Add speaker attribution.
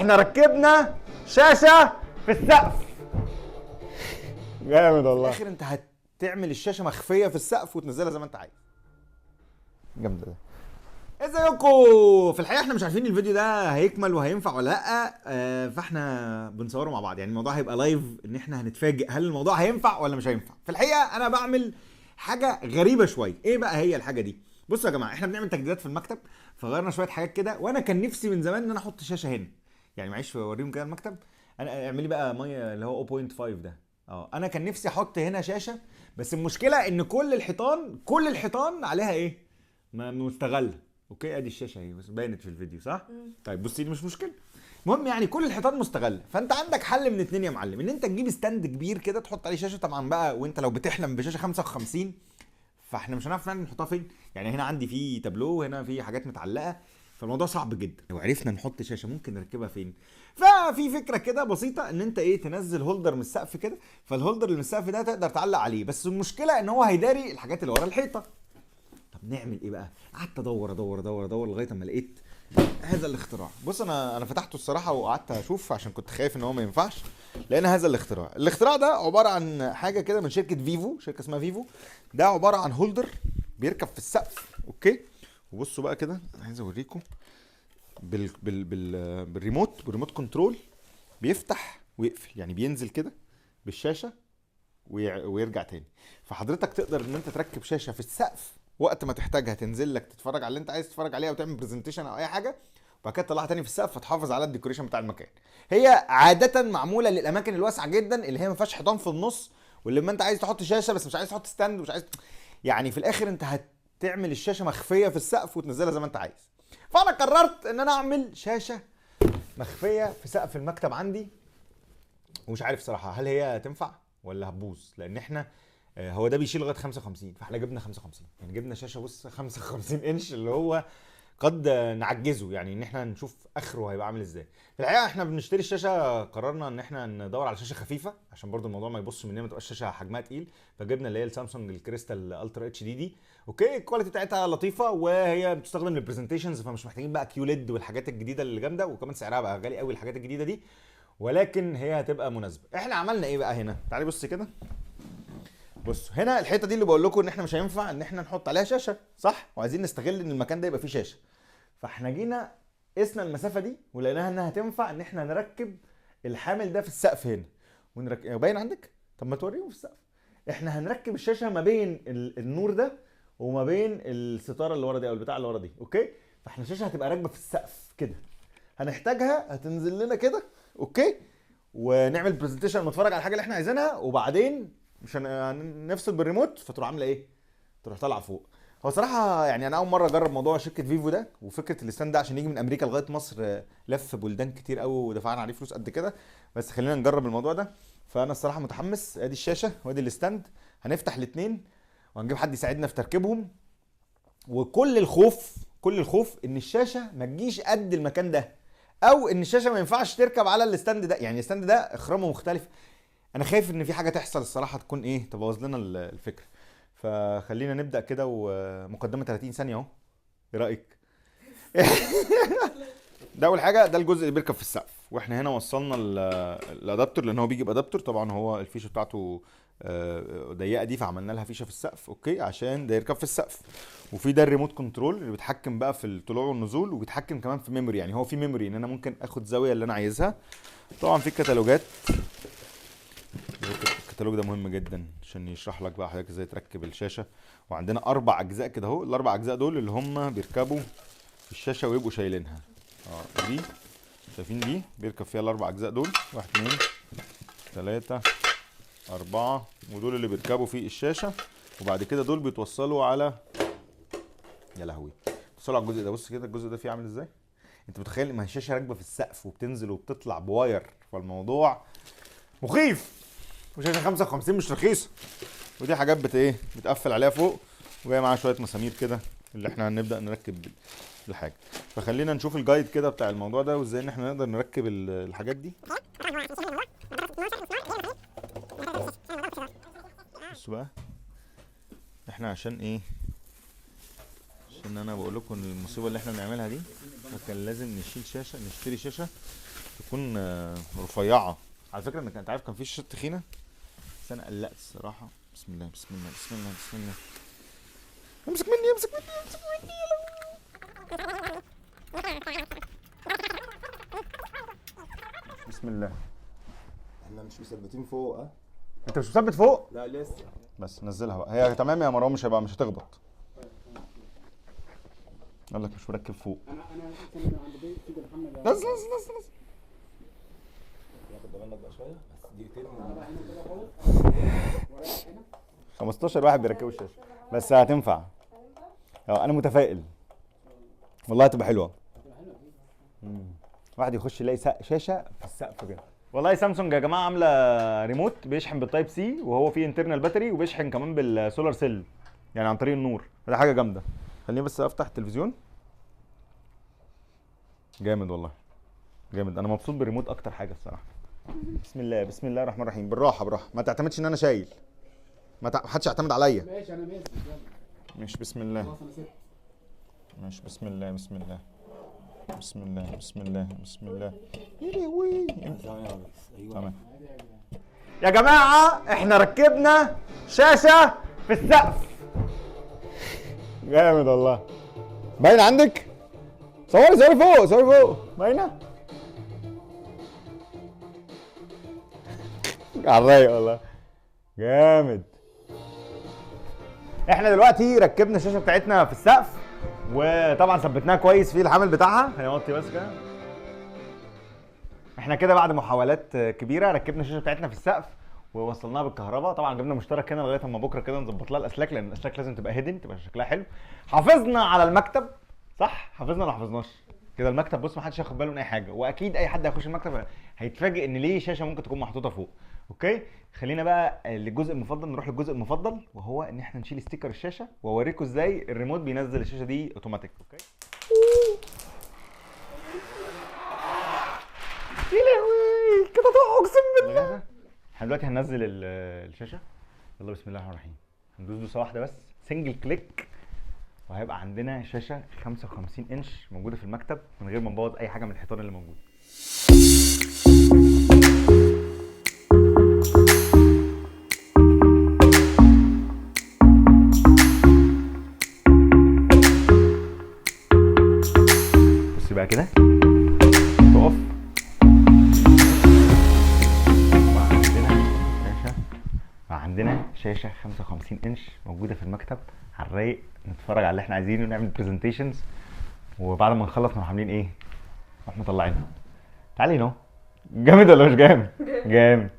Speaker 1: احنا ركبنا شاشه في السقف. جامد والله. في الاخر انت هتعمل الشاشه مخفيه في السقف وتنزلها زي ما انت عايز. جامد ده. ازيكم؟ في الحقيقه احنا مش عارفين الفيديو ده هيكمل وهينفع ولا لا، فاحنا بنصوره مع بعض، يعني الموضوع هيبقى لايف، ان احنا هنتفاجئ هل الموضوع هينفع ولا مش هينفع. في الحقيقه انا بعمل حاجه غريبه شويه. ايه بقى هي الحاجه دي؟ بصوا يا جماعه، احنا بنعمل تجديدات في المكتب، فغيرنا شويه حاجات كده، وانا كان نفسي من زمان ان انا احط شاشه هنا. يعني معلش اوريهم كده المكتب. انا اعملي بقى ميه اللي هو 0.5 ده. انا كان نفسي احط هنا شاشه، بس المشكله ان كل الحيطان عليها ايه؟ مستغله. اوكي، ادي الشاشه اهي، بس باينت في الفيديو صح؟ طيب بصي، دي مش مشكله. المهم يعني كل الحيطان مستغله، فانت عندك حل من اتنين يا معلم، ان انت تجيب ستاند كبير كده تحط عليه شاشه. طبعا بقى وانت لو بتحلم بشاشه 55، فاحنا مش هنعرف فعلا نحطها فين. يعني هنا عندي في تابلو، وهنا في حاجات متعلقه، فالموضوع صعب جدا. لو عرفنا نحط شاشه ممكن نركبها فين؟ ففي فكره كده بسيطه، ان انت ايه، تنزل هولدر من السقف كده، فالهولدر اللي من السقف ده تقدر تعلق عليه، بس المشكله ان هو هيداري الحاجات اللي ورا الحيطه. طب نعمل ايه بقى؟ قعدت ادور ادور ادور ادور لغايه اما لقيت هذا الاختراع. بص، انا فتحته الصراحه وقعدت اشوف عشان كنت خايف ان هو ما ينفعش. لان هذا الاختراع ده عباره عن حاجه كده من شركه فيفو، شركه اسمها فيفو. ده عباره عن هولدر بيركب في السقف. اوكي، وبصوا بقى كده، انا عايز اوريكم بالريموت كنترول. بيفتح ويقفل، يعني بينزل كده بالشاشه ويرجع تاني. فحضرتك تقدر ان انت تركب شاشه في السقف وقت ما تحتاجها، تنزل لك تتفرج على اللي انت عايز تتفرج عليه، او تعمل برزنتيشن او اي حاجه، وبعد كده تطلعها تاني في السقف، فتحافظ على الديكوريشن بتاع المكان. هي عاده معموله للاماكن الواسعه جدا، اللي هي ما فيهاش حيطان في النص، واللي ما انت عايز تحط شاشه بس مش عايز تحط ستاند، ومش عايز، يعني في الاخر انت هتعمل الشاشه مخفيه في السقف وتنزلها زي ما انت عايز. فانا قررت ان انا اعمل شاشه مخفيه في سقف المكتب عندي، ومش عارف صراحه هل هي تنفع ولا هتبوظ، لان احنا هو ده بيشيل لغايه 55، فاحنا جبنا 55، يعني جبنا شاشه بص 55 انش، اللي هو قد نعجزه، يعني ان احنا نشوف اخره هيبقى عامل ازاي. في الحقيقه احنا بنشتري الشاشه، قررنا ان احنا ندور على شاشه خفيفه عشان برضو الموضوع ما يبصش مننا، ما تبقاش شاشه حجمها تقيل. فجبنا اللي هي السامسونج الكريستال الترا اتش دي. اوكي، الكواليتي بتاعتها لطيفه، وهي بتستخدم للبرزنتيشنز، فمش محتاجين بقى كيو ليد والحاجات الجديده اللي جامده، وكمان سعرها بقى غالي قوي الحاجات الجديده دي، ولكن هي هتبقى مناسبه. احنا عملنا ايه بقى هنا؟ تعالي بص كده. بص هنا الحيطه دي اللي بقول لكم ان احنا مش هينفع ان احنا نحط عليها شاشه، صح؟ وعايزين نستغل ان المكان ده يبقى فيه شاشه. فاحنا جينا قسنا المسافه دي، ولقيناها انها تنفع ان احنا نركب الحامل ده في السقف هنا. ونركب باين عندك؟ طب ما توريهم في السقف. احنا هنركب الشاشه ما بين النور ده وما بين الستاره اللي ورا دي، او البتاع اللي ورا دي. اوكي، فاحنا الشاشه هتبقى راكبه في السقف كده، هنحتاجها هتنزل لنا كده. اوكي، ونعمل برزنتيشن، نتفرج على الحاجه اللي احنا عايزينها، وبعدين مش هنفصل بالريموت، فتروح عامله ايه؟ تروح طالعه فوق. هو صراحه يعني انا اول مره اجرب موضوع شركه فيفو ده، وفكره الستاند ده عشان يجي من امريكا لغايه مصر لف بلدان كتير قوي ودفعنا عليه فلوس قد كده، بس خلينا نجرب الموضوع ده. فانا الصراحه متحمس. ادي الشاشه وادي الستاند، هنفتح الاثنين وهنجيب حد يساعدنا في تركيبهم. كل الخوف ان الشاشه ما تجيش قد المكان ده، او ان الشاشه ما ينفعش تركب على الستاند ده، يعني الستاند ده اخرامه مختلف. انا خايف ان في حاجه تحصل الصراحه تكون ايه، تبوظ لنا الفكره. فخلينا نبدا كده، ومقدمه 30 ثانيه اهو. ايه رايك؟ ده اول حاجه، ده الجزء اللي بيركب في السقف، واحنا هنا وصلنا الادابتور، لان هو بيجي بادابتور. طبعا هو الفيشه بتاعته ضيقه دي، فعملنا لها فيشه في السقف. اوكي، عشان ده يركب في السقف. وفي ده الريموت كنترول اللي بيتحكم بقى في الطلوع والنزول، وبيتحكم كمان في ميموري، يعني هو في ميموري ان انا ممكن اخد زاويه اللي انا عايزها. طبعا في كتالوجات، الكتالوج ده مهم جدا عشان يشرح لك بقى حضرتك ازاي تركب الشاشه. وعندنا 4 اجزاء كده اهو، الاربع اجزاء دول اللي هم بيركبوا في الشاشه ويبقوا شايلينها. دي شايفين دي بيركب فيها الاربع اجزاء دول، 1 2 3 4، ودول اللي بيركبوا في الشاشه. وبعد كده دول بيتوصلوا على، يا لهوي، بيتوصلوا على الجزء ده. بص كده الجزء ده فيه عامل ازاي. انت متخيل ما هي الشاشه راكبه في السقف وبتنزل وبتطلع بواير، فالموضوع مخيف. وشاشه 55 مش رخيصه، ودي حاجات بتقفل عليها فوق، وجاي معاها شويه مسامير كده اللي احنا هنبدا نركب الحاجه. فخلينا نشوف الجايد كده بتاع الموضوع ده، وازاي ان احنا نقدر نركب الحاجات دي. بصوا بقى، احنا عشان ايه؟ عشان انا بقول لكم المصيبه اللي احنا بنعملها دي، فكان لازم نشتري شاشه تكون رفيعه. على فكره انت عارف كان في شاشات تخينه بس انا قلقت الصراحه. بسم الله بسم الله بسم الله بسم الله. امسك مني امسك مني امسك مني. بسم الله.
Speaker 2: احنا مش مثبتين فوق.
Speaker 1: انت مش مثبت فوق؟
Speaker 2: لا لسه.
Speaker 1: بس نزلها بقى. هي تمام يا مروان، مش هتخبط. قال لك مش مركب فوق.
Speaker 3: انا عند بيت محمد.
Speaker 1: نزل نزل نزل نزل.
Speaker 2: ياخد بالك بقى شويه بس دقيقتين
Speaker 1: 15 واحد بيركبوا الشاشه بس هتنفع. انا متفائل والله هتبقى حلوه. واحد يخش يلاقي شاشه في السقف كده. والله سامسونج يا جماعه عامله ريموت بيشحن بالتايب سي وهو فيه انترنال باتري وبيشحن كمان بالسولار سيل يعني عن طريق النور. ده حاجه جامده. خليني بس افتح التلفزيون. جامد والله جامد. انا مبسوط بالريموت اكتر حاجه الصراحه. بسم الله بسم الله الرحمن الرحيم. بالراحه بالراحه، ما تعتمدش ان انا شايل. ما حدش يعتمد عليا.
Speaker 3: ماشي انا ماسك.
Speaker 1: مش بسم الله.
Speaker 3: خلاص انا سبت.
Speaker 1: مش بسم الله بسم الله بسم الله بسم الله بسم الله. يا لهوي. تمام يا جماعه احنا ركبنا شاشه في السقف. جامد والله. باين عندك؟ صوري صوري فوق صوري فوق. باينه؟ على الرايق والله. جامد. احنا دلوقتي ركبنا الشاشه بتاعتنا في السقف وطبعا ثبتناها كويس في الحامل بتاعها. هنوطي بس كده. احنا كده بعد محاولات كبيره ركبنا الشاشه بتاعتنا في السقف ووصلناها بالكهرباء. طبعا جبنا مشترك هنا لغايه اما بكره كده نظبط لها الاسلاك، لان الاسلاك لازم تبقى هيدن تبقى شكلها حلو. حافظنا على المكتب صح؟ حافظنا ولا حافظناش؟ كده المكتب بص ما حدش هياخد باله من اي حاجه، واكيد اي حد هيخش المكتب هيتفاجئ ان ليه شاشه ممكن تكون محطوطه فوق. اوكي خلينا بقى للجزء المفضل، نروح للجزء المفضل وهو ان احنا نشيل ستيكر الشاشه واوريكم ازاي الريموت بينزل الشاشه دي اوتوماتيك. اوكي يا لهوي كده تقع اقسم بالله. احنا دلوقتي هننزل الشاشه. يلا بسم الله الرحمن الرحيم. هندوس دوسه واحده بس سنجل كليك وهيبقى عندنا شاشه 55 انش موجوده في المكتب من غير ما نبوظ اي حاجه من الحيطان اللي موجوده. بصي بقى كده تقف وعندنا شاشه 55 انش موجوده في المكتب على الرايق. نتفرج على اللي احنا عايزينه ونعمل برزنتيشنز وبعد ما نخلص نروح عاملين ايه؟ نروح مطلعينها. تعالي نو. جامد ولا مش جامد؟ جامد.